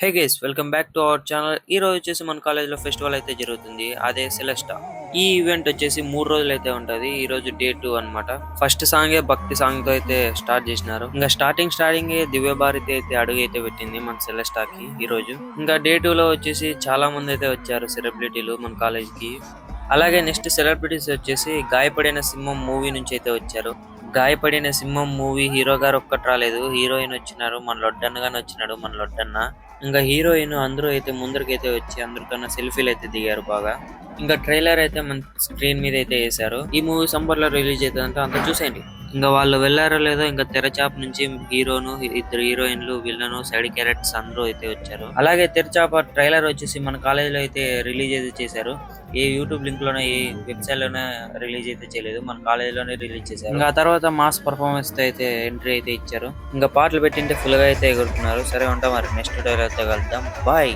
Hey guys welcome back to our channel. ఈ రోజు వచ్చేసి మన కాలేజ్లో ఫెస్టివల్ అయితే జరుగుతుంది, అదే సెలెస్టా. ఈ ఈవెంట్ వచ్చేసి 3 రోజులు అయితే ఉంటది. ఈ రోజు డే 2 అన్నమాట. ఫస్ట్ సాంగే భక్తి సాంగ్ తో అయితే స్టార్ట్ చేసినారు. ఇంకా స్టార్టింగ్ దివ్య భారతి అయితే అడుగు అయితే పెట్టింది మన సెలెస్టాకి ఈ రోజు. ఇంకా డే 2 లో వచ్చేసి చాలా మంది అయితే వచ్చారు సెలబ్రిటీలు మన కాలేజ్ కి. అలాగే నెక్స్ట్ సెలబ్రిటీస్ వచ్చేసి గాయపడిన సింహం మూవీ నుంచి అయితే వచ్చారు. గాయపడిన సింహం మూవీ హీరో గారు ఒక్కటి రాలేదు, హీరోయిన్ వచ్చినారు, మన లొడ్డన్న గాని వచ్చినాడు, మన లొడ్డన్న. ఇంకా హీరోయిన్ అందరూ అయితే ముందరికైతే వచ్చి అందరికన్నా సెల్ఫీలు అయితే దిగారు బాగా. ఇంకా ట్రైలర్ అయితే మన స్క్రీన్ మీద అయితే వేశారు. ఈ మూవీ సంబర్ లో రిలీజ్ అవుతుందంటే అంత చూసేయండి. ఇంకా వాళ్ళు వెళ్ళారో లేదో, ఇంకా తెరచాప నుంచి హీరోను, ఇద్దరు హీరోయిన్లు, విలన్, సైడ్ క్యారెక్టర్స్ అందరూ అయితే వచ్చారు. అలాగే తెరచాప ట్రైలర్ వచ్చేసి మన కాలేజ్ లో అయితే రిలీజ్ అయితే చేశారు. ఏ యూట్యూబ్ లింక్ లోనే, ఏ వెబ్సైట్ లోనే రిలీజ్ అయితే చేయలేదు, మన కాలేజ్ లోనే రిలీజ్ చేశారు. ఇంకా ఆ తర్వాత మాస్ పర్ఫార్మెన్స్ తో అయితే ఎంట్రీ అయితే ఇచ్చారు. ఇంకా పాటలు పెట్టింటే ఫుల్ గా అయితే ఎగురుతున్నారు. సరే ఉంటాం మరి, నెక్స్ట్ డైలాగ్ తో కలుద్దాం, బాయ్.